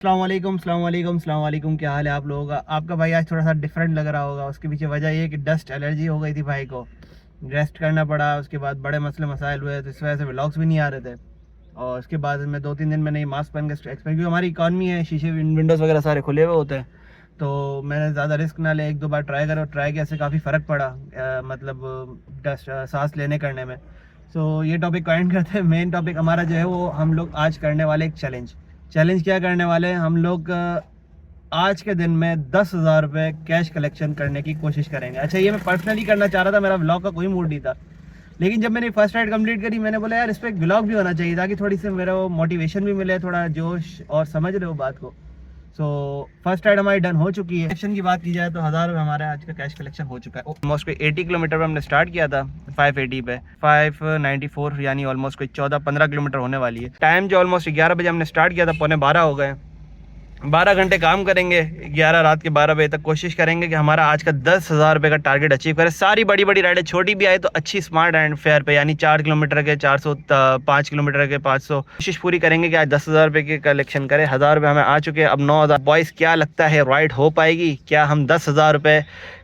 अस्सलाम वालेकुम, क्या हाल है आप लोगों का। आपका भाई आज थोड़ा सा डिफरेंट लग रहा होगा। उसके पीछे वजह ये है कि डस्ट एलर्जी हो गई थी भाई को, रेस्ट करना पड़ा। उसके बाद बड़े मसले मसाइल हुए तो इस वजह से व्लॉग्स भी नहीं आ रहे थे। और उसके बाद में 2-3 दिन मैंने मास्क पहन के एक्सपेक्ट, क्योंकि हमारी इकॉनमी है, शीशे विंडोज़ वगैरह सारे खुले हुए होते हैं, तो मैंने ज़्यादा रिस्क ना ले, 1-2 बार ट्राई किया, से काफ़ी फ़र्क पड़ा मतलब डस्ट सांस लेने करने में। सो ये टॉपिक को एंड करते हैं। मेन टॉपिक हमारा जो है वो हम लोग आज करने वाले एक चैलेंज क्या करने वाले हैं हम लोग। आज के दिन में 10,000 रुपये कैश कलेक्शन करने की कोशिश करेंगे। अच्छा, ये मैं पर्सनली करना चाह रहा था, मेरा व्लॉग का कोई मूड नहीं था, लेकिन जब मैंने फर्स्ट राइड कंप्लीट करी मैंने बोला यार इस पर एक व्लॉग भी होना चाहिए ताकि थोड़ी सी मेरा वो मोटिवेशन भी मिले, थोड़ा जोश, और समझ रहे हो बात को। सो फर्स्ट राइड हमारी डन हो चुकी है। कलेक्शन की बात की जाए तो 1,000 रुपये हमारा आज का कैश कलेक्शन हो चुका है। ऑलमोस्ट कोई 80 किलोमीटर पर हमने स्टार्ट किया था, 580 पे 594, यानी ऑलमोस्ट कोई 14-15 किलोमीटर होने वाली है। टाइम जो ऑलमोस्ट 11 बजे हमने स्टार्ट किया था, 11:15 हो गए। 12 घंटे काम करेंगे, 11 रात के 12 बजे तक कोशिश करेंगे कि हमारा आज का 10,000 रुपये का टारगेट अचीव करें। सारी बड़ी बड़ी राइडें, छोटी भी आए तो अच्छी स्मार्ट एंड फेयर पे, यानी 4 किलोमीटर के 400, 5 किलोमीटर के 500। कोशिश पूरी करेंगे कि आज 10,000 रुपये की कलेक्शन करें। 1,000 रुपये हमें आ चुके हैं, अब 9,000। बॉयज़ क्या लगता है राइड हो पाएगी? क्या हम 10,000 रुपये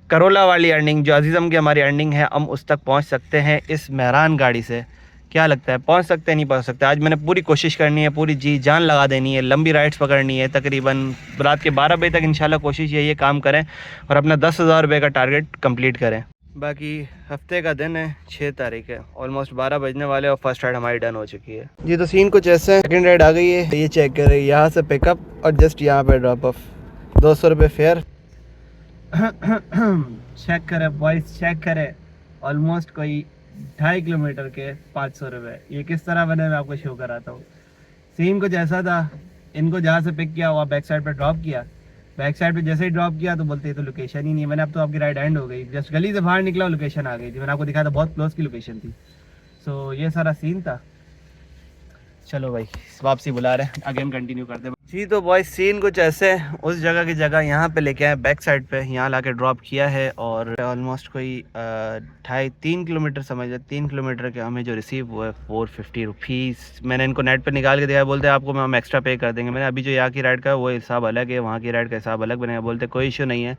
करोला वाली अर्निंग जो अजीज़म की हमारी अर्निंग है, हम उस तक पहुँच सकते हैं इस मेहरान गाड़ी से? क्या लगता है पहुंच सकते हैं नहीं पहुंच सकते? आज मैंने पूरी कोशिश करनी है, पूरी जी जान लगा देनी है, लंबी राइड्स पकड़नी है। तकरीबन रात के 12 बजे तक इंशाल्लाह कोशिश यही है काम करें और अपना 10,000 रुपये का टारगेट कंप्लीट करें। बाकी हफ्ते का दिन है, 6 तारीख है, ऑलमोस्ट 12 बजने वाले और फर्स्ट राइड हमारी डन हो चुकी है। ये तो सीन कुछ ऐसे है। सेकेंड राइड आ गई है, ये चेक करें, यहाँ से पिकअप और जस्ट यहाँ पे ड्रॉप ऑफ, 200 रुपये फेयर। चेक करें बॉयस, चेक करें, ऑलमोस्ट कोई 2.5 किलोमीटर के 500 रुपये। ये किस तरह बने मैं आपको शो कराता हूँ। सीन कुछ ऐसा था, इनको जहाँ से पिक किया वहाँ बैक साइड पर ड्रॉप किया। बैक साइड पे जैसे ही ड्रॉप किया तो बोलते तो लोकेशन ही नहीं है। मैंने अब तो आपकी राइड एंड हो गई, जस्ट गली से बाहर निकला लोकेशन आ गई थी। मैंने आपको दिखाया था, बहुत क्लोज की लोकेशन थी। सो ये सारा सीन था। चलो भाई वापसी बुला रहे हैं, अगेन कंटिन्यू करते हैं जी। तो बॉय सीन कुछ ऐसे, उस जगह की जगह यहाँ पे लेके आए, बैक साइड पे यहाँ लाके ड्रॉप किया है। और ऑलमोस्ट कोई 2.5-3 किलोमीटर समझ लें, 3 किलोमीटर के हमें जो रिसीव हुआ है 450 रुपीज़। मैंने इनको नेट पे निकाल के दिया, बोलते हैं आपको हम एक्स्ट्रा पे कर देंगे। मैंने अभी जो यहाँ की राइड का वो हिसाब अलग है, वहाँ की राइड का हिसाब अलग बनेगा। बोलते कोई इशू नहीं है,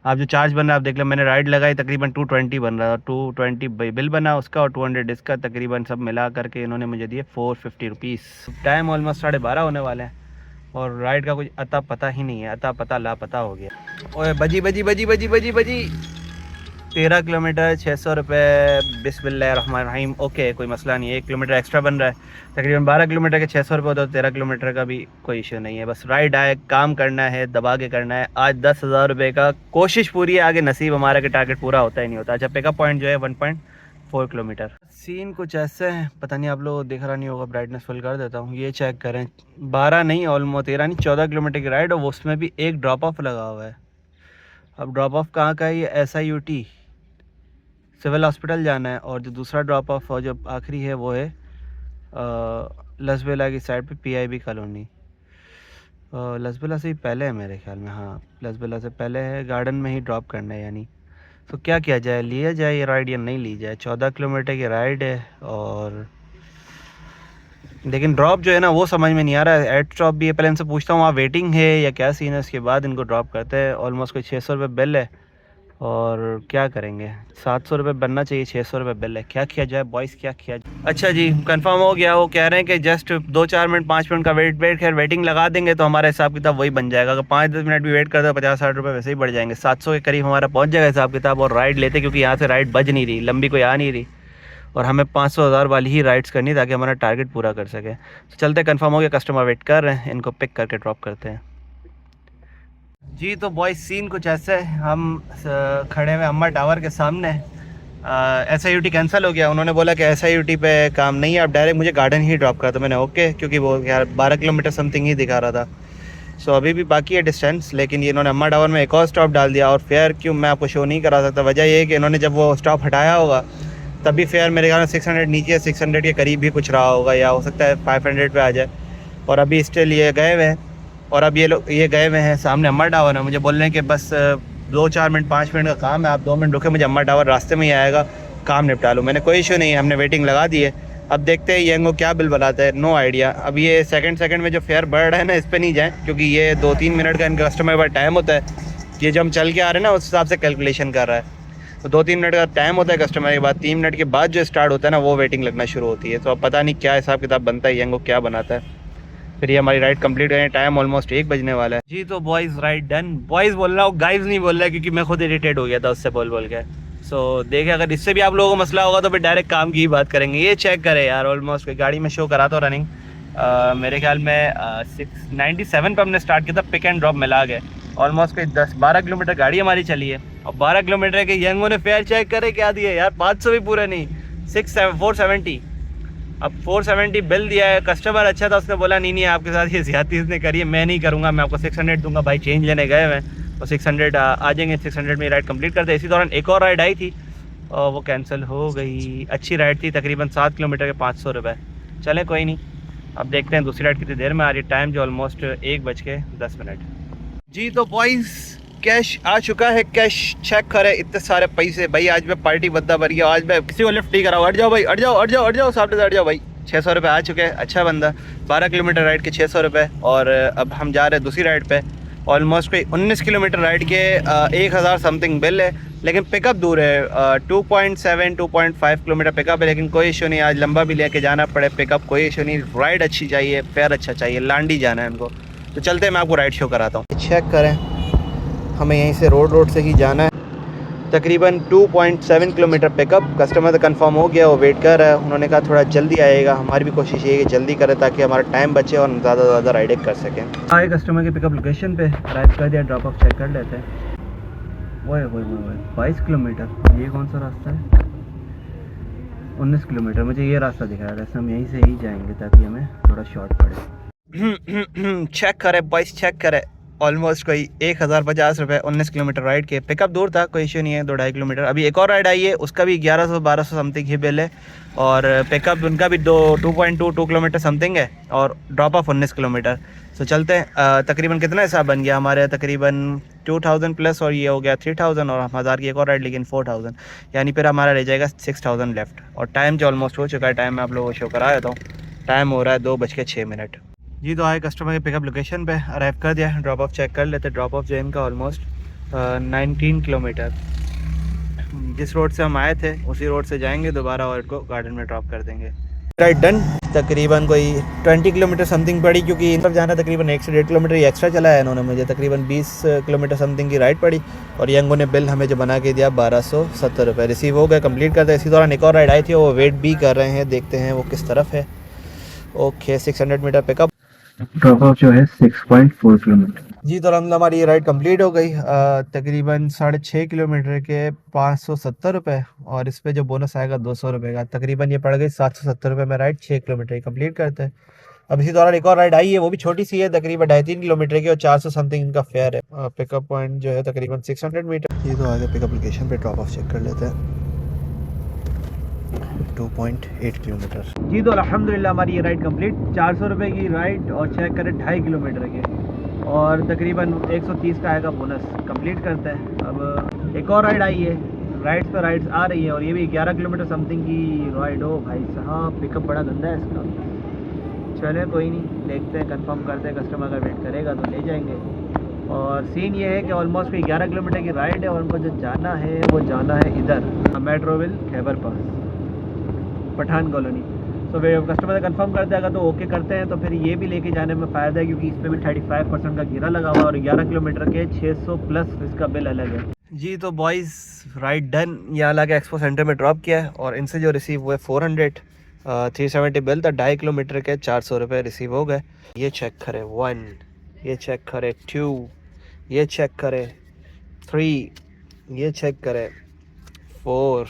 आप जो चार्ज बन रहा है आप देख लें। मैंने राइड लगाई, तकरीबन 220 बन रहा था, 220 बिल बना उसका और 200 इसका, तकरीबन सब मिला करके इन्होंने मुझे दिए 450 रुपीज़। टाइम ऑलमोस्ट 12:30 होने वाले हैं और राइड का कुछ अता पता ही नहीं है, अता पता लापता हो गया। ओए बजी 13 किलोमीटर 600 रुपये, बिस्मिल्लाहिर्रहमानिर्रहीम। ओके, कोई मसला नहीं है, 1 किलोमीटर एक्स्ट्रा बन रहा है। तकरीबन 12 किलोमीटर के 600 रुपये होता है, 13 किलोमीटर का भी कोई इशू नहीं है। बस राइड आए, काम करना है, दबा के करना है। आज 10,000 रुपये का कोशिश पूरी है, आगे नसीब हमारा के टारगेट पूरा होता ही नहीं होता। अच्छा, पिकअप पॉइंट जो है 1.4 किलोमीटर। सीन कुछ ऐसे हैं, पता नहीं आप लोग दिख रहा नहीं होगा, ब्राइटनेस फुल कर देता हूँ। ये चेक करें, 12 नहीं, ऑलमोस्ट 13 नहीं, 14 किलोमीटर की राइड और उसमें भी एक ड्रॉप ऑफ लगा हुआ है। अब ड्रॉप ऑफ कहाँ का है? ये SIUT सिविल हॉस्पिटल जाना है। और जो दूसरा ड्रॉप ऑफ और जो आखिरी है वो है लसबेला की साइड पे, PIB कॉलोनी। लसबेला से ही पहले है मेरे ख्याल में, हाँ लसबेला से पहले है, गार्डन में ही ड्रॉप करना है यानी। तो क्या किया जाए, लिया जाए ये राइड या नहीं ली जाए? 14 किलोमीटर की राइड है और लेकिन ड्रॉप जो है ना वो समझ में नहीं आ रहा है। एड ड्रॉप भी है, पहले इनसे पूछता हूँ वहाँ वेटिंग है या क्या सीन है, उसके बाद इनको ड्रॉप करते हैं। ऑलमोस्ट कोई 600 रुपये बिल है और क्या करेंगे, 700 रुपये बनना चाहिए, 600 रुपये बिल है। क्या किया जाए बॉयज़, क्या किया जाए? अच्छा जी, कंफर्म हो गया। वो कह रहे हैं कि जस्ट 2-4 मिनट 5 मिनट का वेटिंग लगा देंगे तो हमारा हिसाब किताब वही बन जाएगा। अगर 5-10 मिनट भी वेट करते हो 50-60 रुपये वैसे ही बढ़ जाएंगे, 700 के करीब हमारा पहुँच जाएगा हिसाब किताब। और राइड लेते क्योंकि यहाँ से राइड बज नहीं रही, लंबी कोई आ नहीं रही, और हमें 500-1000 वाली ही राइड्स करनी ताकि हमारा टारगेट पूरा कर सके। तो चलते, कंफर्म हो गया, कस्टमर वेट कर रहे हैं, इनको पिक करके ड्रॉप करते हैं जी। तो बॉयज सीन कुछ ऐसे है, हम खड़े हुए अम्मा टावर के सामने। SIUT कैंसिल हो गया, उन्होंने बोला कि SIUT पे काम नहीं है, आप डायरेक्ट मुझे गार्डन ही ड्रॉप करा। तो मैंने ओके, क्योंकि वो यार 12 किलोमीटर समथिंग ही दिखा रहा था। सो अभी भी बाकी है डिस्टेंस, लेकिन ये इन्होंने अम्मा टावर में एक और स्टॉप डाल दिया। और फेयर क्यों मैं आपको शो नहीं करा सकता, वजह ये है कि इन्होंने जब वो स्टॉप हटाया होगा तभी फेयर मेरे ख्याल में 600 नीचे, 600 के करीब भी कुछ रहा होगा, या हो सकता है 500 पे आ जाए। और अभी स्टिल ये गए हुए हैं, और अब ये गए हुए हैं सामने अम्मा टावर है। मुझे बोल रहे हैं कि बस 2-4 मिनट 5 मिनट का काम है, आप 2 मिनट रुके, मुझे अम्मा टावर रास्ते में ही आएगा, काम निपटा लो। मैंने कोई इशू नहीं है, हमने वेटिंग लगा दी है, अब देखते हैं येंगो क्या बिल बनाता है, नो आइडिया। अब ये सेकंड में जो फेयर बढ़ रहा है ना, इस पर नहीं जाएँ, क्योंकि ये 2-3 मिनट का इनका कस्टमर के पास टाइम होता है। ये जो हम चल के आ रहे हैं ना, उस हिसाब से कैलकुलेशन कर रहा है। तो 2-3 मिनट का टाइम होता है कस्टमर के बाद, 3 मिनट के बाद जो स्टार्ट होता है ना, वो वेटिंग लगना शुरू होती है। तो अब पता नहीं क्या हिसाब किताब बनता है, येंगो क्या बनाता है। फिर ये हमारी राइड कंप्लीट करें, टाइम ऑलमोस्ट 1 बजने वाला है। जी तो बॉयज़ राइड डन। बॉयज़ बोल रहा हूँ, गाइज नहीं बोल रहा है, क्योंकि मैं खुद इरिटेट हो गया था उससे बोल के। सो देखें, अगर इससे भी आप लोगों को मसला होगा तो फिर डायरेक्ट काम की ही बात करेंगे। ये चेक करें यार, ऑलमोस्ट गाड़ी में शो करा तो रनिंग मेरे ख्याल में 697 पर हमने स्टार्ट किया था, पिक एंड ड्रॉप मिला के ऑलमोस्ट कोई 10-12 किलोमीटर गाड़ी हमारी चली है। और 12 किलोमीटर के येंगो ने फेयर चेक करे क्या दिया यार, 500 भी पूरा नहीं, 470। अब 470 बिल दिया है। कस्टमर अच्छा था, उसने बोला नहीं आपके साथ ये ज़्यादती इसने करी है, मैं नहीं करूँगा, मैं आपको 600 दूंगा। भाई चेंज लेने गए मैं, और 600 आ जाएंगे, 600 में राइड कंप्लीट करते। इसी दौरान एक और राइड आई थी और वो कैंसिल हो गई। अच्छी राइड थी, तकरीबन 7 किलोमीटर के 500 रुपये। चलें कोई नहीं, अब देखते हैं दूसरी राइड कितनी देर में आ रही है। टाइम जो ऑलमोस्ट 1:10। जी तो बॉयज़ कैश आ चुका है, कैश चेक करें, इतने सारे पैसे। भाई आज मैं पार्टी बद्दा भर गया, आज मैं किसी को लिफ्ट नहीं कराऊँ। हट जाओ भाई, हट जाओ सामने से हट जाओ भाई। 600 रुपये आ चुके हैं, अच्छा बंदा। 12 किलोमीटर राइड के 600 रुपये। और अब हम जा रहे हैं दूसरी राइड पे। ऑलमोस्ट कोई 19 किलोमीटर राइड के 1000 समथिंग बिल है, लेकिन पिकअप दूर है। 2.5 किलोमीटर पिकअप है, लेकिन कोई इशू नहीं। आज लंबा भी लेके जाना पड़े पिकअप, कोई इशू नहीं। राइड अच्छी चाहिए, फेयर अच्छा चाहिए, लांडी जाना है इनको। तो चलते हैं, मैं आपको राइड शो कराता हूँ। चेक करें, हमें यहीं से रोड से ही जाना है। तकरीबन 2.7 किलोमीटर पिकअप। कस्टमर तो कंफर्म हो गया, वो वेट कर रहा है। उन्होंने कहा थोड़ा जल्दी आएगा। हमारी भी कोशिश ये है कि जल्दी करें ताकि हमारा टाइम बचे और ज़्यादा से ज़्यादा राइडिंग कर सकें। आए कस्टमर के पिकअप लोकेशन पे, अराइव कर दिया, ड्रॉप ऑफ चेक कर लेते हैं। वो 22 किलोमीटर, ये कौन सा रास्ता है? 19 किलोमीटर। मुझे ये रास्ता दिख रहा है, वैसे हम यहीं से ही जाएंगे ताकि हमें थोड़ा शॉर्ट पड़े। चेक करें बॉयस, चेक करें। ऑलमोस्ट कोई 1050 रुपये 19 किलोमीटर राइड के। पिकअप दूर था, कोई इशू नहीं है, 2-2.5 किलोमीटर। अभी एक और राइड आई है, उसका भी 1100-1200 समथिंग ही बिल है। और पिकअप उनका भी 2 किलोमीटर समथिंग है, और ड्रॉप ऑफ 19 किलोमीटर। तो चलते हैं। तकरीबन कितना हिसाब बन गया हमारे? तकरीबन 2000 प्लस, और ये हो गया 3000, और 1000 की एक और राइड, लेकिन 4000, यानी फिर हमारा रह जाएगा 6000 लेफ्ट। और टाइम जो ऑलमोस्ट हो चुका है, टाइम मैं आप लोगों को शो करा देता हूँ। टाइम हो रहा है 2:06। जी तो आए कस्टमर के पिकअप लोकेशन पे, अराइव कर दिया। ड्रॉप ऑफ चेक कर लेते। ड्रॉप ऑफ जो है इनका ऑलमोस्ट 19 किलोमीटर। जिस रोड से हम आए थे उसी रोड से जाएंगे दोबारा, और इनको गार्डन में ड्रॉप कर देंगे। Right done. तकरीबन कोई 20 किलोमीटर समथिंग पड़ी, क्योंकि इन तरफ जाना तकरीबन 1 से 1.5 किलोमीटर एक्स्ट्रा चला है इन्होंने मुझे। तकरीबन 20 किलोमीटर समथिंग की राइड पड़ी, और येंगो ने बिल हमें जो बना के दिया 1270 रुपये। रिसीव हो गया, कंप्लीट करते। इसी दौरान एक और राइड आई थी, वो वेट भी कर रहे हैं, देखते हैं वो किस तरफ है। Okay, 600 metre pickup. Drop off जो है 6.4 किलोमीटर। जी तो हमारी ये राइड कंप्लीट हो गई। तकरीबन 6.5 किलोमीटर के 570 रुपये, और इस पे जो बोनस आएगा 200 रुपये का। तकरीबन ये पड़ गई 770 रुपये में राइड। 6 किलोमीटर कंप्लीट करते हैं। अब इसी दौरान एक और राइड आई है, वो भी छोटी सी है, तकरीबन 2.5-3 किलोमीटर की, और 400 समथिंग इनका फेयर है। पिकअप पॉइंट जो है तकरीबन 600 मीटर। ये तो आगे पिकअप लोकेशन पे ड्रॉप ऑफ चेक कर लेते हैं। 2.8 किलोमीटर। जी तो अल्हम्दुलिल्लाह हमारी ये राइड कंप्लीट। 400 रुपये की राइड, और चेक करें 2.5 किलोमीटर के, और तकरीबन 130 का आएगा बोनस। कंप्लीट करते हैं। अब एक और राइड आई है, राइड्स पर राइड्स आ रही है, और ये भी 11 किलोमीटर समथिंग की राइड हो। भाई साहब पिकअप बड़ा गंदा है इसका। चले कोई नहीं, देखते हैं, कंफर्म करते हैं। कस्टमर अगर वेट करेगा तो ले जाएंगे। और सीन ये है कि ऑलमोस्ट कोई 11 किलोमीटर की राइड है, और उनको जो जाना है वो जाना है इधर मेट्रोविल खैबर पास, पठान कॉलोनी। तो वे कस्टमर से कंफर्म कर देगा तो ओके करते हैं, तो फिर ये भी लेके जाने में फ़ायदा है, क्योंकि इस पर भी 35% का गिरा लगा हुआ, और 11 किलोमीटर के 600 प्लस इसका बिल अलग है। जी तो बॉयज़ राइड डन। यहाँ ला के एक्सपो सेंटर में ड्रॉप किया है, और इनसे जो रिसीव हुए 370 बिल था। 2.5 किलोमीटर के 400 रुपये रिसीव हो गए। ये चेक करें 1, ये चेक करें 2, ये चेक करें 3, ये चेक करें 4,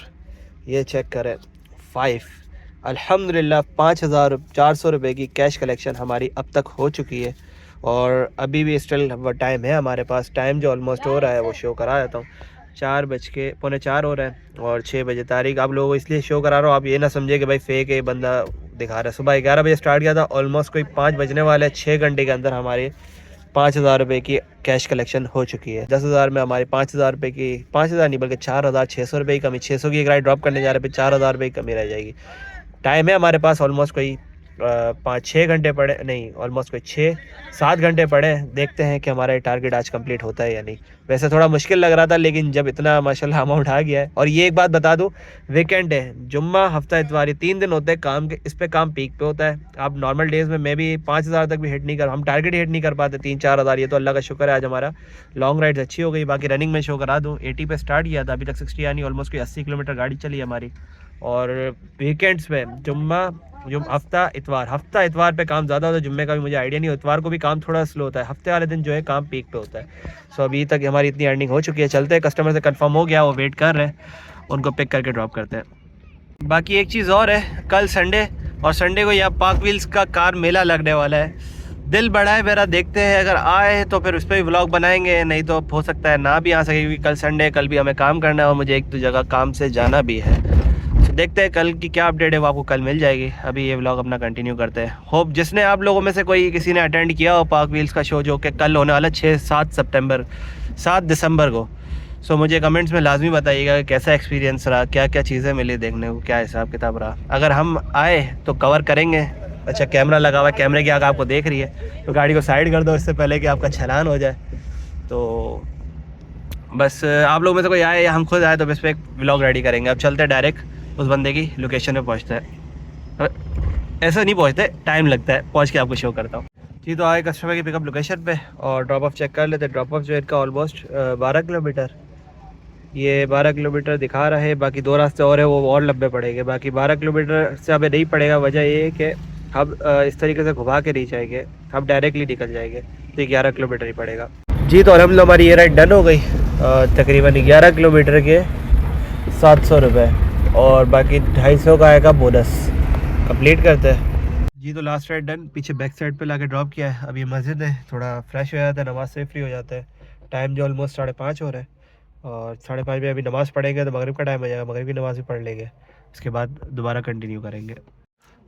ये चेक करें 5। अल्हम्दुलिल्लाह 5400 रुपये की कैश कलेक्शन हमारी अब तक हो चुकी है, और अभी भी स्टिल टाइम है हमारे पास। टाइम जो ऑलमोस्ट हो रहा है वो शो करा देता हूँ। 4:45 हो रहा है, और 6 बजे तारीख आप लोगों को इसलिए शो करा रहा हूँ, आप ये ना समझे कि भाई फेक है बंदा दिखा रहा है। सुबह 11 बजे स्टार्ट किया था, ऑलमोस्ट कोई 5 बजने वाले हैं। 6 घंटे के अंदर हमारे 5000 रुपये की कैश कलेक्शन हो चुकी है। 10,000 में हमारी 5000 रुपये की, 5000 नहीं बल्कि 4600 रुपये की कमी। 600 की एक राइड ड्रॉप करने जा रहे पे 4000 रुपये की कमी रह जाएगी। टाइम है हमारे पास ऑलमोस्ट कोई 5-6 घंटे पड़े, नहीं ऑलमोस्ट कोई 6-7 घंटे पड़े। देखते हैं कि हमारा टारगेट आज कंप्लीट होता है या नहीं। वैसे थोड़ा मुश्किल लग रहा था, लेकिन जब इतना माशाल्लाह अमाउंट आ गया है। और ये एक बात बता दूं, वीकेंड है, जुम्मा, हफ्ता, इतवार, ये 3 दिन होते हैं काम के। इस पे काम पीक पे होता है। आप नॉर्मल डेज़ में मैं भी 5,000 तक भी हिट नहीं कर, हम टारगेट हिट नहीं कर पाते 3-4 हज़ार। ये तो अल्लाह का शुक्र है आज हमारा लॉन्ग राइड्स अच्छी हो गई। बाकी रनिंग में शो करा दूँ, 80 पे स्टार्ट किया था, अभी तक 60 यानी ऑलमोस्ट कोई 80 किलोमीटर गाड़ी चली हमारी। और वीकेंड्स पे जुम्मा, हफ्ता इतवार पे काम ज़्यादा होता है। जुम्मे का भी मुझे आइडिया नहीं, इतवार को भी काम थोड़ा स्लो होता है। हफ्ते वाले दिन जो है काम पीक पे होता है। सो अभी तक हमारी इतनी अर्निंग हो चुकी है। चलते हैं, कस्टमर से कंफर्म हो गया, वो वेट कर रहे हैं, उनको पिक करके ड्रॉप करते हैं। बाकी एक चीज़ और है, कल संडे, और संडे को यहाँ पार्क व्हील्स का कार मेला लगने वाला है। दिल बड़ा है मेरा, देखते हैं अगर आए तो फिर उस पर भी व्लॉग बनाएंगे, नहीं तो हो सकता है ना भी आ सके, क्योंकि कल संडे, कल भी हमें काम करना है और मुझे एक दो जगह काम से जाना भी है। तो देखते हैं कल की क्या अपडेट है, वो आपको कल मिल जाएगी। अभी ये व्लॉग अपना कंटिन्यू करते हैं। होप जिसने आप लोगों में से कोई किसी ने अटेंड किया हो पार्क व्हील्स का शो, जो कि कल होने वाला 7 दिसंबर को। सो मुझे कमेंट्स में लाजमी बताइएगा कि कैसा एक्सपीरियंस रहा, क्या क्या चीज़ें मिली देखने को, क्या हिसाब किताब रहा। अगर हम आए तो कवर करेंगे। अच्छा, कैमरा लगा हुआ है, कैमरे की आग आपको देख रही है, तो गाड़ी को साइड कर दो इससे पहले कि आपका चालान हो जाए। तो बस आप लोगों में से कोई आए या हम खुद आए तो इस पर एक व्लॉग रेडी करेंगे। अब चलते हैं डायरेक्ट उस बंदे की लोकेशन पे पहुँचते हैं। ऐसा नहीं पहुँचते, टाइम लगता है, पहुँच के आपको शो करता हूँ जी। तो आए कस्टमर की पिकअप लोकेशन पे और ड्रॉप ऑफ चेक कर लेते हैं। ड्रॉप ऑफ जो है इनका ऑलमोस्ट 12 किलोमीटर, ये 12 किलोमीटर दिखा रहा है। बाकी 2 रास्ते और है, वो और लंबे पड़ेंगे। बाकी 12 किलोमीटर से हमें नहीं पड़ेगा। वजह ये है कि हम इस तरीके से घुमा के नहीं जाएंगे, हम डायरेक्टली निकल जाएंगे, तो 11 किलोमीटर ही पड़ेगा जी। तो अलहमदुलिल्लाह हमारी ये राइड डन हो गई। तकरीबन 11 किलोमीटर के 700 रुपये और बाकी 250 का आएगा बोनस। कंप्लीट करते हैं जी। तो लास्ट राइड डन, पीछे बैक साइड पे लाके ड्रॉप किया है। अब ये मस्जिद है, थोड़ा फ्रेश हो जाता है, नमाज से फ्री हो जाता है। टाइम जो ऑलमोस्ट 5:30 हो रहा है और 5:30 में अभी नमाज़ पढ़ेंगे तो मगरिब का टाइम हो जाएगा, मगरिब की नमाज़ भी पढ़ लेंगे, उसके बाद दोबारा कंटिन्यू करेंगे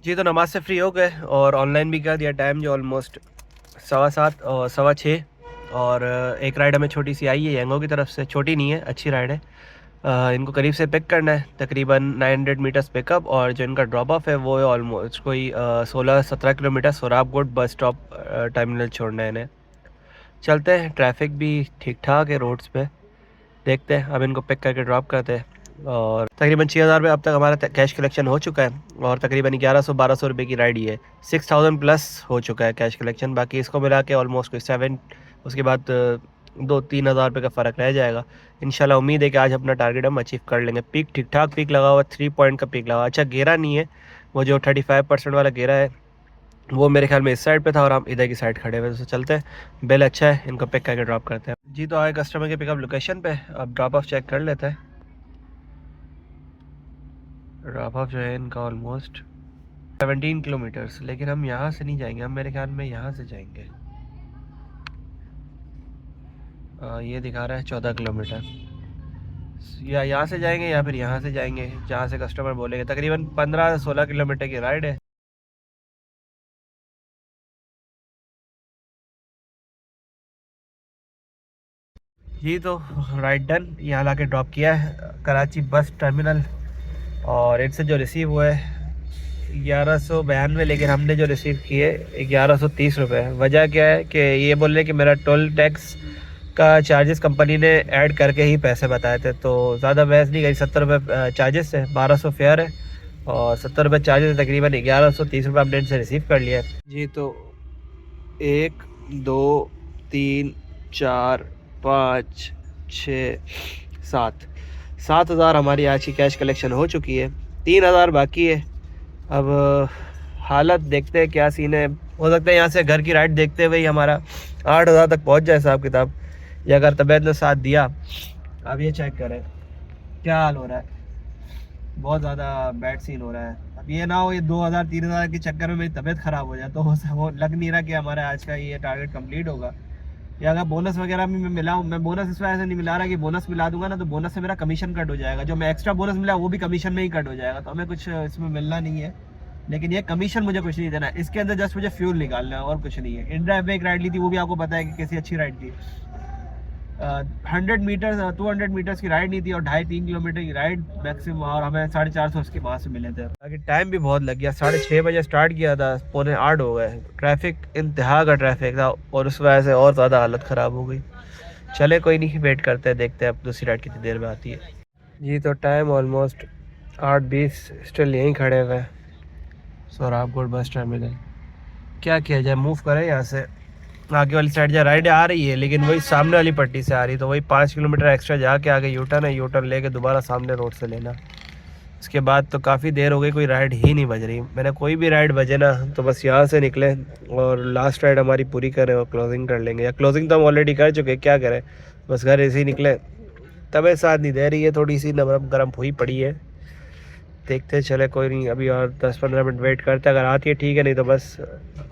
जी। तो नमाज से फ्री हो गए और ऑनलाइन भी कर दिया। टाइम जो ऑलमोस्ट 7:15 और 6:15। और एक राइड हमें छोटी सी आई है यंगो की तरफ से, छोटी नहीं है, अच्छी राइड है। इनको करीब से पिक करना है, तकरीबन 900 मीटर्स पिकअप, और जो इनका ड्रॉप ऑफ है वो ऑलमोस्ट कोई 16-17 kilometre Sorabkot bus stop terminal छोड़ना है इन्हें। चलते हैं, ट्रैफिक भी ठीक ठाक है रोड्स पे, देखते हैं। अब इनको पिक करके ड्रॉप करते हैं। और तकरीबन 6,000 रुपये अब तक हमारा कैश कलेक्शन हो चुका है और तकरीबन 1100-1200 रुपये की राइड ही है। 6,000 प्लस हो चुका है कैश कलेक्शन। बाकी इसको मिला के ऑलमोस्ट कोई 7, उसके बाद 2-3 हज़ार रुपये का फ़र्क रह जाएगा। इंशाल्लाह उम्मीद है कि आज अपना टारगेट हम अचीव कर लेंगे। पीक ठीक ठाक पीक लगा हुआ, 3 पॉइंट का पीक लगा। अच्छा, गेरा नहीं है, वो जो 35% वाला गेरा है वो मेरे ख्याल में इस साइड पे था और हम इधर की साइड खड़े हुए। तो चलते हैं, बेल अच्छा है, इनको पिक करके ड्रॉप करते हैं जी। तो आए कस्टमर के पिकअप लोकेशन पे, अब ड्रॉप ऑफ चेक कर लेते हैं। ड्रॉप ऑफ जो है इनका ऑलमोस्ट 17 किलोमीटर्स, लेकिन हम यहाँ से नहीं जाएंगे, हम मेरे ख्याल में यहाँ से जाएंगे। ये दिखा रहा है 14 किलोमीटर, या यहाँ से जाएंगे या फिर यहाँ से जाएंगे, जहाँ से कस्टमर बोलेंगे। तकरीबन 15-16 किलोमीटर की राइड है जी। तो राइड डन, यहाँ ला के ड्रॉप किया है कराची बस टर्मिनल, और इनसे जो रिसीव हुआ है 1192, लेकिन हमने जो रिसीव किए 1130 रुपये। वजह क्या है कि ये बोल रहे कि मेरा टोल टैक्स का चार्जेस कंपनी ने ऐड करके ही पैसे बताए थे, तो ज़्यादा बहस नहीं करी। 70 रुपये चार्जेस है, 1200 फेयर है और 70 रुपये चार्जेस, तकरीबन 1130 रुपये हमने इनसे रिसीव कर लिया है जी। तो 1 2 3 4 5 6 7 हज़ार हमारी आज की कैश कलेक्शन हो चुकी है। 3,000 बाकी है। अब हालत देखते हैं क्या सीन है। हो सकता है यहाँ से घर की राइड देखते हुए ही हमारा 8,000 तक पहुँच जाए हिसाब किताब, या अगर तबीयत ने साथ दिया। अब ये चेक करें क्या हाल हो रहा है, बहुत ज़्यादा बैड सीन हो रहा है। अब ये ना हो ये 2,000-3,000 के चक्कर में मेरी तबीयत ख़राब हो जाए, तो वो लग नहीं रहा कि हमारा आज का ये टारगेट कंप्लीट होगा। या अगर बोनस वगैरह भी मैं मिलाऊँ, मैं बोनस इस वजह से नहीं मिला रहा कि बोनस मिला दूंगा ना तो बोनस से मेरा कमीशन कट हो जाएगा। जो मैं एक्स्ट्रा बोनस मिला वो भी कमीशन में ही कट हो जाएगा, तो हमें कुछ इसमें मिलना नहीं है। लेकिन ये कमीशन मुझे कुछ नहीं देना है, इसके अंदर जस्ट मुझे फ्यूल निकालना है और कुछ नहीं है। इन ड्राइव में एक राइड ली थी, वो भी आपको पता है कि कैसी अच्छी राइड थी। 100 मीटर 200 मीटर्स की राइड नहीं थी और 2.5-3 किलोमीटर की राइड मैक्सिमम, और हमें 450 उसके वहाँ से मिले थे। बाकी टाइम भी बहुत लग गया, 6:30 बजे स्टार्ट किया था, 7:45 हो गए। ट्रैफिक इंतहा का ट्रैफिक था और उस वजह से और ज़्यादा हालत ख़राब हो गई। चले कोई नहीं, वेट करते हैं, देखते हैं अब दूसरी राइड कितनी देर में आती है। जी तो टाइम ऑलमोस्ट 8:20, स्टिल यहीं खड़े हुए हैं सोहराबकोट बस टर्मिनल। क्या किया जाए, मूव करें यहाँ से आगे वाली साइड। जा राइड आ रही है लेकिन वही सामने वाली पट्टी से आ रही, तो वही 5 किलोमीटर एक्स्ट्रा जाके आगे यूटर्न है, यूटर्न लेके दोबारा सामने रोड से लेना। उसके बाद तो काफ़ी देर हो गई, कोई राइड ही नहीं बज रही। मैंने कोई भी राइड बजे ना तो बस यहाँ से निकले और लास्ट राइड हमारी पूरी करें और क्लोजिंग कर लेंगे, या क्लोजिंग तो हम ऑलरेडी कर चुके, क्या करें, बस घर ऐसे ही निकले। तबीयत साथ नहीं दे रही है, थोड़ी सी नरम गरम हुई पड़ी है, देखते चले कोई नहीं, अभी और 10-15 मिनट वेट करते हैं, अगर आती है ठीक है, नहीं तो बस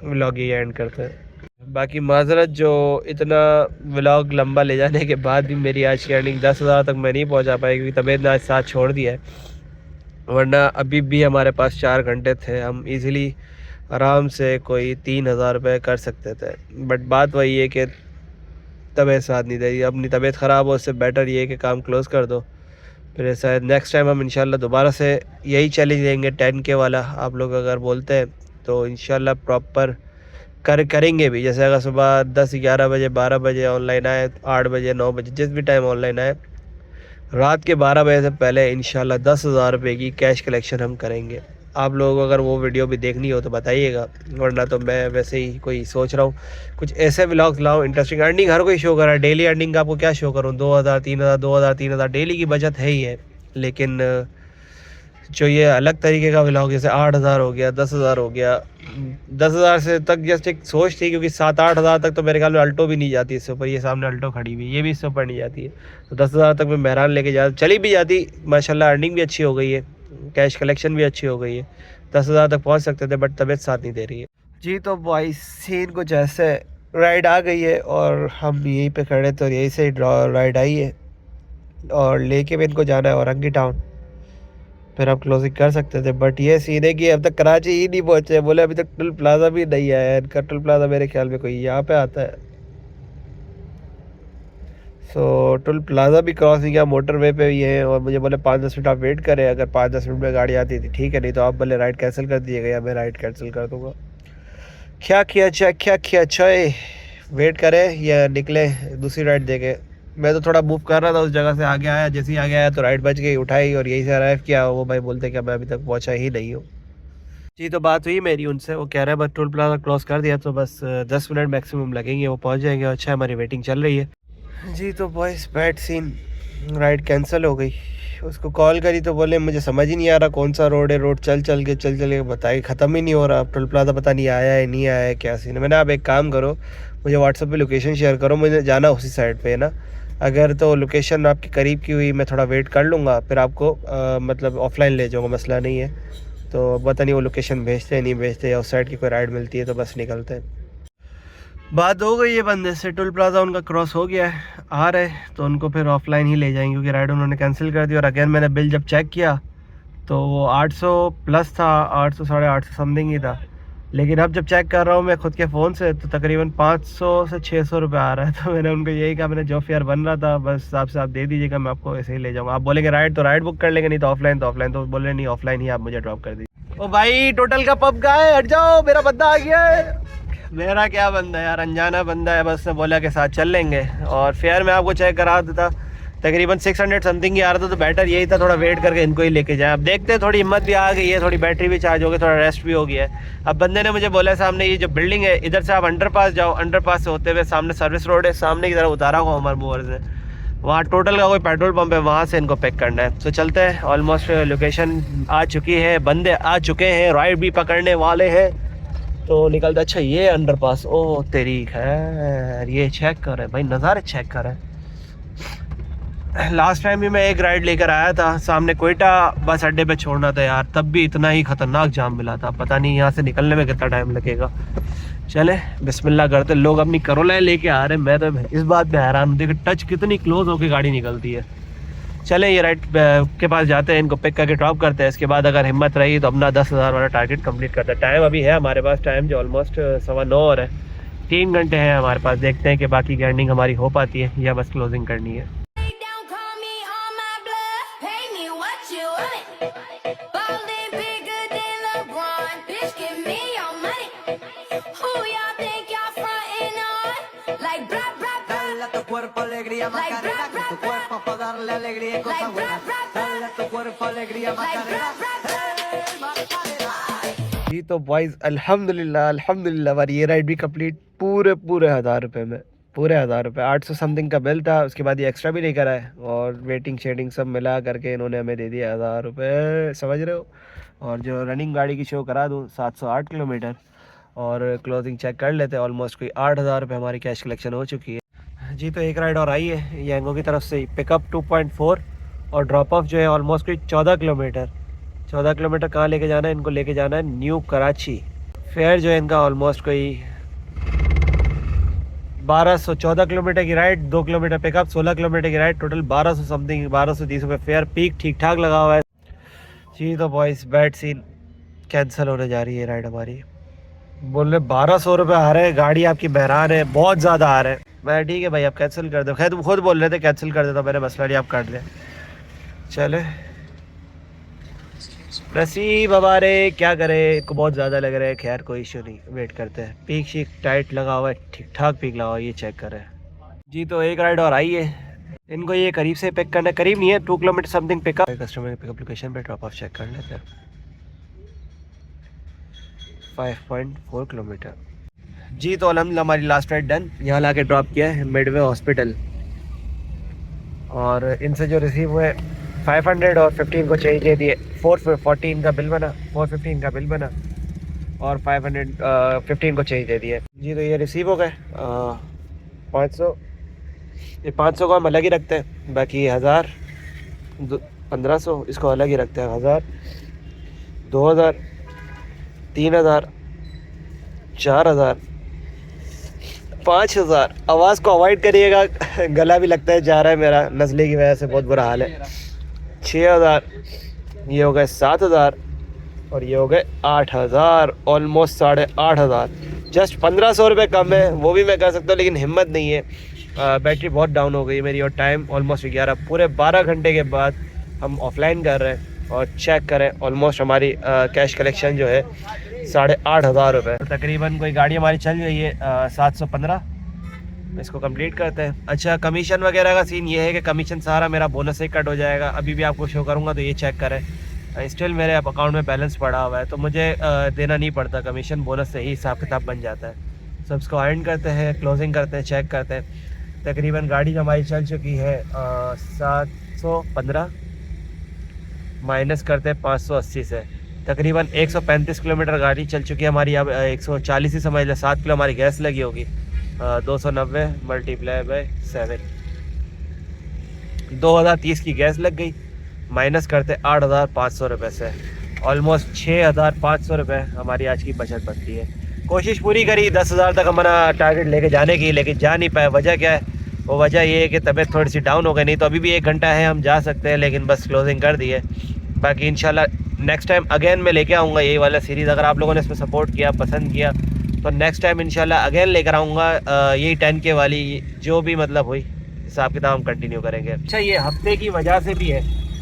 व्लॉग ये एंड करते हैं। बाकी माजरत जो इतना व्लॉग लंबा ले जाने के बाद भी मेरी आज की अर्निंग 10,000 तक मैं नहीं पहुंचा पाई, क्योंकि तबीयत ने आज साथ छोड़ दिया है, वरना अभी भी हमारे पास 4 घंटे थे, हम इजीली आराम से कोई 3,000 रुपये कर सकते थे। बट बात वही है कि तबीयत साथ नहीं दे रही, अपनी तबीयत ख़राब हो उससे बेटर ये है कि काम क्लोज़ कर दो, फिर शायद नेक्स्ट टाइम हम इंशाल्लाह दोबारा से यही चैलेंज लेंगे 10K वाला। आप लोग अगर बोलते हैं तो इंशाल्लाह प्रॉपर करेंगे भी। जैसे अगर सुबह 10-11 बजे 12 बजे ऑनलाइन आए, 8 बजे 9 बजे जिस भी टाइम ऑनलाइन आए, रात के 12 बजे से पहले इंशाल्लाह 10,000 रुपये की कैश कलेक्शन हम करेंगे। आप लोग अगर वो वीडियो भी देखनी हो तो बताइएगा, वरना तो मैं वैसे ही कोई सोच रहा हूँ कुछ ऐसे व्लॉग्स लाऊं इंटरेस्टिंग। अर्निंग हर कोई शो कर रहा है, डेली अर्निंग आपको क्या शो करूँ, 2,000 3,000 डेली की बचत है ही है, लेकिन जो ये अलग तरीके का व्लॉग, जैसे 8,000 हो गया, 10,000 हो गया, 10,000 से तक जस्ट एक सोच थी, क्योंकि 7-8 हज़ार तक तो मेरे ख्याल में अल्टो भी नहीं जाती इससे ऊपर, ये सामने अल्टो खड़ी हुई ये भी इससे ऊपर नहीं जाती है, तो 10,000 तक मैं मेहरान लेके चली भी जाती। माशाल्लाह अर्निंग भी अच्छी हो गई है, कैश कलेक्शन भी अच्छी हो गई है, 10,000 तक पहुंच सकते थे, बट तबीयत साथ नहीं दे रही है। जी तो भाई सीन कुछ ऐसे, राइड आ गई है और हम यहीं पे खड़े, तो यहीं से राइड आई है और लेके भी इनको जाना है औरंगी टाउन, फिर आप क्लोजिंग कर सकते थे। बट ये सीन है कि अब तक कराची ही नहीं पहुंचे, बोले अभी तक टोल प्लाजा भी नहीं आया है इनका। टोल प्लाजा मेरे ख्याल में कोई यहाँ पे आता है, सो टोल प्लाजा भी क्रॉस नहीं किया, मोटरवे पे भी है, और मुझे बोले 5-10 मिनट आप वेट करें, अगर 5-10 मिनट में गाड़ी आती थी ठीक है, नहीं तो आप बोले राइड कैंसिल कर दिएगा, या मैं राइड कैंसिल कर दूँगा। क्या किया चाहे वेट करें या निकले दूसरी राइड देके। मैं तो थोड़ा मूव कर रहा था उस जगह से, आगे आया, जैसे ही आगे आया तो राइड बच गई, उठाई और यहीं से अराइव किया। वो भाई बोलते कि मैं अभी तक पहुंचा ही नहीं हूँ। जी तो बात हुई मेरी उनसे, वो कह रहे हैं बस टोल प्लाजा क्रॉस कर दिया तो बस 10 मिनट मैक्सिमम लगेंगे, वो पहुंच जाएंगे। अच्छा हमारी वेटिंग चल रही है। जी तो boys bad scene, ride cancel हो गई। उसको कॉल करी तो बोले मुझे समझ ही नहीं आ रहा कौन सा रोड है, रोड चल के बताइए, ख़त्म ही नहीं हो रहा, टोल प्लाजा पता नहीं आया है नहीं आया है, क्या सीन है। मैंने आप एक काम करो, मुझे व्हाट्सएप पे लोकेशन शेयर करो, मुझे जाना उसी साइड पे है ना, अगर तो लोकेशन आपके करीब की हुई मैं थोड़ा वेट कर लूँगा, फिर आपको मतलब ऑफलाइन ले जाऊँगा, मसला नहीं है। तो पता नहीं वो लोकेशन भेजते हैं नहीं भेजते, या उस साइड की कोई राइड मिलती है तो बस निकलते हैं। बात हो गई है बंदे से, टोल प्लाजा उनका क्रॉस हो गया है, आ रहे तो उनको फिर ऑफलाइन ही ले जाएंगे, क्योंकि राइड उन्होंने कैंसिल कर दी। और अगेन मैंने बिल जब चेक किया तो वो 800 प्लस था, 800 850 समथिंग ही था, लेकिन अब जब चेक कर रहा हूँ मैं खुद के फ़ोन से तो तकरीबन 500 से 600 रुपये आ रहा है। तो मैंने उनको यही कहा, मैंने जो फेयर बन रहा था बस आपसे आप दे दीजिएगा, मैं आपको ऐसे ही ले जाऊँगा। आप बोलेंगे राइड तो राइड बुक कर लेंगे, नहीं तो ऑफलाइन तो बोले नहीं ऑफलाइन ही आप मुझे ड्रॉप कर दीजिए। ओ भाई टोटल का पब का है, हट जाओ, मेरा बंदा आ गया है। मेरा क्या बंदा है यार, अनजाना बंदा है, बस ने बोला के साथ चल लेंगे। और फेयर मैं आपको चेक करा देता, तकरीबन 600 समथिंग ही आ रहा था, तो बेटर यही था थोड़ा वेट करके इनको ही लेके जाए। अब देखते हैं, थोड़ी हिम्मत भी आ गई है, थोड़ी बैटरी भी चार्ज हो गई, थोड़ा रेस्ट भी हो गया है। अब बंदे ने मुझे बोला सामने ये जो बिल्डिंग है इधर से आप अंडरपास जाओ, अंडरपास से होते हुए सामने सर्विस रोड है, सामने की तरफ उतारा हुआ हमारे मूवर से, वहाँ टोटल का कोई पेट्रोल पंप है, वहाँ से इनको पिक करना है। तो चलते हैं, ऑलमोस्ट लोकेशन आ चुकी है, बंदे आ चुके हैं, राइड भी पकड़ने वाले हैं, तो निकलता। अच्छा ये अंडरपास, ओ तेरी खैर, ये चेक कर रहे भाई, नज़ारे चेक कर रहे। लास्ट टाइम भी मैं एक राइड लेकर आया था, सामने कोयटा बस अड्डे पे छोड़ना था यार, तब भी इतना ही ख़तरनाक जाम मिला था, पता नहीं यहाँ से निकलने में कितना टाइम लगेगा। चले बिस्मिल्लाह करते, लोग अपनी करोलाएं लेके आ रहे हैं, मैं तो इस बात पे हैरान हूँ, देखो टच कितनी क्लोज होकर गाड़ी निकलती है। चलें ये राइड के पास जाते हैं, इनको पिक करके ड्रॉप करते हैं, इसके बाद अगर हिम्मत रही तो अपना 10,000 वाला टारगेट कंप्लीट करते हैं। टाइम अभी है हमारे पास, टाइम जो ऑलमोस्ट 9:15 है, 3 घंटे हैं हमारे पास, देखते हैं कि बाकी की अर्निंग हमारी हो पाती है या बस क्लोजिंग करनी है। जी तो बॉयज़ अल्हम्दुलिल्लाह हमारी ये राइड भी कंप्लीट पूरे 1000 रुपये में, पूरे 1000 रुपये। 800 समथिंग का बिल था, उसके बाद ये एक्स्ट्रा भी लेकर आए और वेटिंग शेटिंग सब मिला करके इन्होंने हमें दे दिया 1000 रुपये, समझ रहे हो। और जो रनिंग गाड़ी की शो करा दूँ 708 किलोमीटर और क्लोजिंग चेक कर लेते हैं, ऑलमोस्ट कोई 8000 रुपये हमारी कैश कलेक्शन हो चुकी है। जी तो एक राइड और आई है यांगो की तरफ से, पिकअप 2.4 और ड्रॉप ऑफ जो है ऑलमोस्ट कोई 14 किलोमीटर। 14 किलोमीटर कहाँ लेके जाना है इनको? लेके जाना है न्यू कराची। फेयर जो है इनका ऑलमोस्ट कोई 1200, 14 किलोमीटर की राइड, 2 किलोमीटर पिकअप, 16 किलोमीटर की राइड, टोटल 1200 समथिंग, 1230 रुपये फेयर। पीक ठीक ठाक लगा हुआ है। जी तो बॉयज़ बैड सीन, कैंसिल होने जा रही है राइड हमारी। बोल रहे 1200 रुपये आ रहे हैं, गाड़ी आपकी बहरान है, बहुत ज़्यादा आ रहे हैं। मैं ठीक है भाई आप कैंसिल कर दो, खैर तुम खुद बोल रहे थे कैंसिल कर देता, मेरे मसला नहीं, आप कर दें। चले नसीब हमारे, क्या करें, इनको बहुत ज़्यादा लग रहा है। खैर कोई इशू नहीं, वेट करते हैं। पीक शीक टाइट लगा हुआ है, ठीक ठाक पीक लगा हुआ है, ये चेक करें। जी तो एक राइड और आई है, इनको ये करीब से पिक करना, करीब नहीं है 2 किलोमीटर समथिंग पिकअप। कस्टमर के पिकअप लोकेशन पे ड्रॉप ऑफ चेक कर लेते हैं। 5.4 किलोमीटर। जी तो अल्हम्दुलिल्लाह हमारी लास्ट राइड डन। यहाँ ला के ड्रॉप किया है मिडवे हॉस्पिटल और इनसे जो रिसीव हुए 500 और 15 को चेंज दे दिए। 414 का बिल बना, 415 का बिल बना और 515 को चेंज दे दिए। जी तो ये रिसीव हो गए 500, ये 500 को हम अलग ही रखते हैं, बाकी 1000 1500 इसको अलग ही रखते हैं। 1000 2000 3000 4000 5000। आवाज़ को अवॉइड करिएगा, गला भी लगता है जा रहा है मेरा, नज़ले की वजह से बहुत बुरा हाल है। 6000, ये हो गए 7000 और ये हो गए 8000, ऑलमोस्ट 8500। जस्ट 1500 रुपये कम है, वो भी मैं कर सकता हूँ लेकिन हिम्मत नहीं है। बैटरी बहुत डाउन हो गई मेरी और टाइम ऑलमोस्ट 11, पूरे 12 घंटे के बाद हम ऑफलाइन कर रहे हैं और चेक करें ऑलमोस्ट हमारी कैश कलेक्शन जो है 8500 रुपये। तकरीबन कोई गाड़ी हमारी चल रही है 715, इसको कंप्लीट करते हैं। अच्छा कमीशन वगैरह का सीन ये है कि कमीशन सारा मेरा बोनस से कट हो जाएगा, अभी भी आपको शो करूँगा तो ये चेक करें। स्टिल मेरे अकाउंट में बैलेंस पड़ा हुआ है तो मुझे देना नहीं पड़ता कमीशन, बोनस से ही हिसाब किताब बन जाता है। सब इसको अर्न करते हैं, क्लोजिंग करते हैं, चेक करते हैं। तकरीबन गाड़ी हमारी चल चुकी है 715 माइनस करते हैं 580 से, तकरीबन 135 किलोमीटर गाड़ी चल चुकी है हमारी। अब 140 ही समझ लें, 7 किलो हमारी गैस लगी होगी। 290 मल्टीप्लाई बाय 7, 2030 की गैस लग गई, माइनस करते 8500 रुपये से, ऑलमोस्ट 6500 रुपये हमारी आज की बचत बनती है। कोशिश पूरी करी 10,000 तक हमारा टारगेट लेके जाने की, लेकिन जा नहीं पाए। वजह क्या है? वो वजह ये है कि तबीयत थोड़ी सी डाउन हो गई, नहीं तो अभी भी 1 घंटा है हम जा सकते हैं, लेकिन बस क्लोजिंग कर दी है। बाकी इंशाल्लाह नेक्स्ट टाइम अगेन मैं लेके आऊँगा यही वाला सीरीज़। अगर आप लोगों ने इसमें सपोर्ट किया, पसंद किया तो नेक्स्ट टाइम इंशाल्लाह अगेन लेकर आऊँगा यही 10K वाली, जो भी मतलब हुई हिसाब किताब हम कंटिन्यू करेंगे। अच्छा ये हफ्ते की वजह से भी है,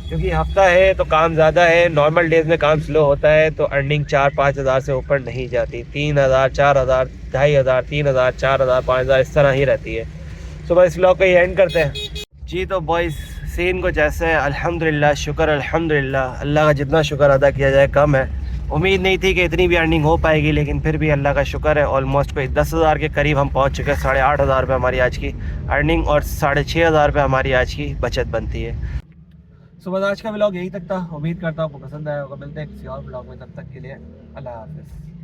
क्योंकि हफ्ता है तो काम ज़्यादा है। नॉर्मल डेज़ में काम स्लो होता है तो अर्निंग 4-5 हज़ार से ऊपर नहीं जाती। 3000, 4000, 2500, 3000, 4000, 5000 इस तरह ही रहती है। तो बस इस व्लॉग को ही एंड करते हैं। जी तो बॉयज़ सीन कुछ ऐसे है, अल्हम्दुलिल्लाह शुक्र, अल्हम्दुलिल्लाह अल्लाह का जितना शुक्र अदा किया जाए कम है। उम्मीद नहीं थी कि इतनी भी अर्निंग हो पाएगी, लेकिन फिर भी अल्लाह का शुक्र है। ऑलमोस्ट कोई 10,000 के करीब हम पहुंच चुके हैं। 8500 रुपये हमारी आज की अर्निंग और 6500 रुपये हमारी आज की बचत बनती है। सो बस आज का व्लॉग यही तक था, उम्मीद करता हूँ आपको पसंद आया होगा। मिलते हैं किसी और व्लॉग में, तब तक के लिए अल्लाह हाफ़िज़।